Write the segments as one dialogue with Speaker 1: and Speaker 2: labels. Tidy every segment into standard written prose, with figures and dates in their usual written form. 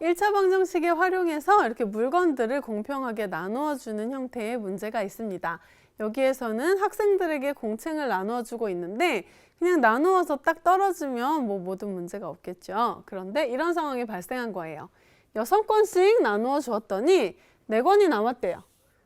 Speaker 1: 1차 방정식에 활용해서 이렇게 물건들을 공평하게 나누어 주는 형태의 문제가 있습니다. 여기에서는 학생들에게 공책을 나누어 주고 있는데 그냥 나누어서 딱 떨어지면 뭐 모든 문제가 없겠죠. 그런데 이런 상황이 발생한 거예요. 6권씩 나누어 주었더니 4권이 남았대요.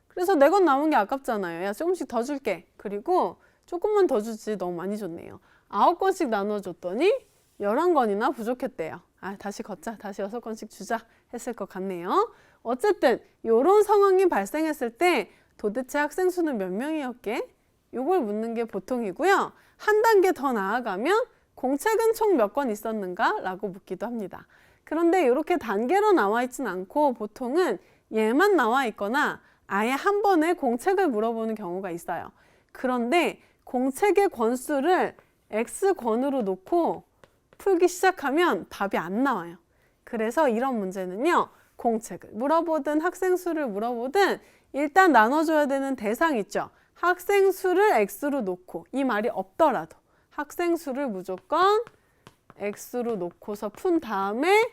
Speaker 1: 그래서 4권 남은 게 아깝잖아요. 야, 조금씩 더 줄게. 그리고 조금만 더 주지, 너무 많이 줬네요. 9권씩 나누어 줬더니 11권이나 부족했대요. 아, 다시 걷자. 다시 6권씩 주자 했을 것 같네요. 어쨌든 이런 상황이 발생했을 때 도대체 학생 수는 몇 명이었게? 이걸 묻는 게 보통이고요. 한 단계 더 나아가면 공책은 총 몇 권 있었는가? 라고 묻기도 합니다. 그런데 이렇게 단계로 나와 있진 않고 보통은 얘만 나와 있거나 아예 한 번에 공책을 물어보는 경우가 있어요. 그런데 공책의 권수를 X권으로 놓고 풀기 시작하면 답이 안 나와요. 그래서 이런 문제는요. 공책을 물어보든 학생 수를 물어보든 일단 나눠줘야 되는 대상 있죠. 학생 수를 X로 놓고 이 말이 없더라도 학생 수를 무조건 X로 놓고서 푼 다음에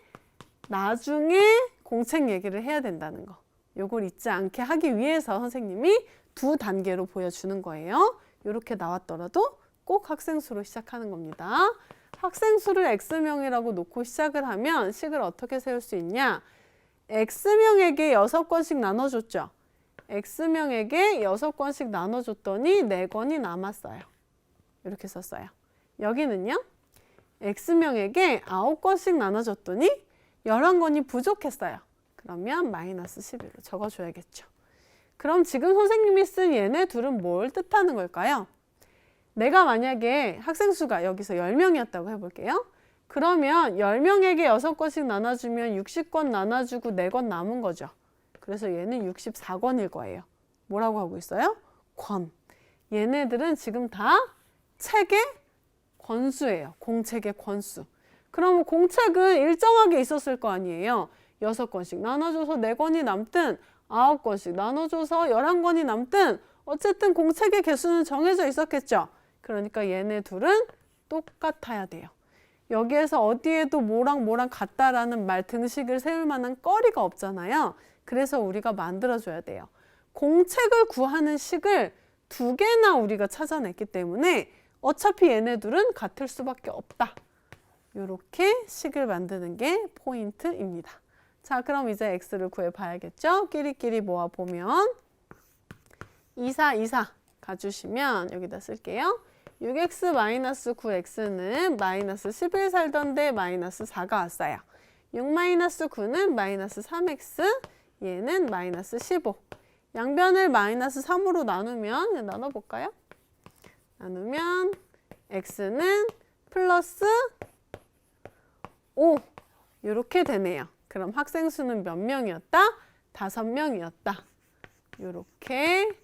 Speaker 1: 나중에 공책 얘기를 해야 된다는 거. 요걸 잊지 않게 하기 위해서 선생님이 2단계로 보여주는 거예요. 이렇게 나왔더라도 꼭 학생 수로 시작하는 겁니다. 학생 수를 X명이라고 놓고 시작을 하면 식을 어떻게 세울 수 있냐? X명에게 6권씩 나눠줬죠. X명에게 6권씩 나눠줬더니 4권이 남았어요. 이렇게 썼어요. 여기는요. X명에게 9권씩 나눠줬더니 11권이 부족했어요. 그러면 마이너스 11로 적어줘야겠죠. 그럼 지금 선생님이 쓴 얘네 둘은 뭘 뜻하는 걸까요? 내가 만약에 학생 수가 여기서 10명이었다고 해볼게요. 그러면 10명에게 6권씩 나눠주면 60권 나눠주고 4권 남은 거죠. 그래서 얘는 64권일 거예요. 뭐라고 하고 있어요? 권. 얘네들은 지금 다 책의 권수예요. 공책의 권수. 그러면 공책은 일정하게 있었을 거 아니에요. 6권씩 나눠줘서 4권이 남든 9권씩 나눠줘서 11권이 남든 어쨌든 공책의 개수는 정해져 있었겠죠. 그러니까 얘네 둘은 똑같아야 돼요. 여기에서 어디에도 뭐랑 뭐랑 같다라는 말 등식을 세울 만한 거리가 없잖아요. 그래서 우리가 만들어줘야 돼요. 공책을 구하는 식을 2개나 우리가 찾아냈기 때문에 어차피 얘네 둘은 같을 수밖에 없다. 이렇게 식을 만드는 게 포인트입니다. 자, 그럼 이제 x를 구해봐야겠죠? 끼리끼리 모아보면 24 가주시면 여기다 쓸게요. 6x-9x는 마이너스 11 살던데 마이너스 4가 왔어요. 6-9는 마이너스 3x, 얘는 마이너스 15. 양변을 마이너스 3으로 나누면, 나눠볼까요? 나누면 x는 플러스 5 이렇게 되네요. 그럼 학생 수는 몇 명이었다? 5명이었다. 이렇게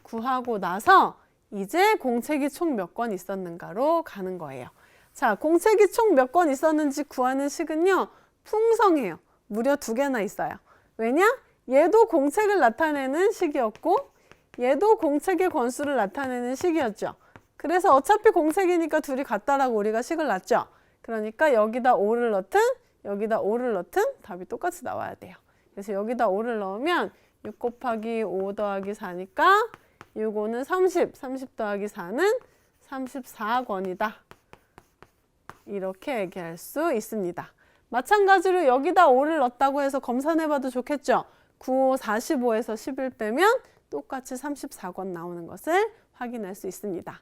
Speaker 1: 구하고 나서 이제 공책이 총 몇 권 있었는가로 가는 거예요. 자, 공책이 총 몇 권 있었는지 구하는 식은요. 풍성해요. 무려 2개나 있어요. 왜냐? 얘도 공책을 나타내는 식이었고 얘도 공책의 권수를 나타내는 식이었죠. 그래서 어차피 공책이니까 둘이 같다라고 우리가 식을 놨죠. 그러니까 여기다 5를 넣든 여기다 5를 넣든 답이 똑같이 나와야 돼요. 그래서 여기다 5를 넣으면 6 곱하기 5 더하기 4니까 6, 5는 30, 30 더하기 4는 34권이다. 이렇게 얘기할 수 있습니다. 마찬가지로 여기다 5를 넣었다고 해서 검산해봐도 좋겠죠. 9, 5, 45에서 10을 빼면 똑같이 34권 나오는 것을 확인할 수 있습니다.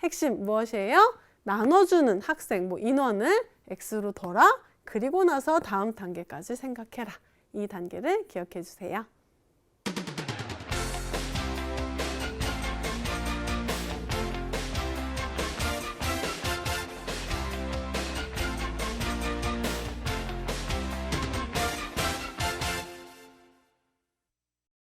Speaker 1: 핵심 무엇이에요? 나눠주는 학생, 인원을 x로 둬라. 그리고 나서 다음 단계까지 생각해라. 이 단계를 기억해 주세요.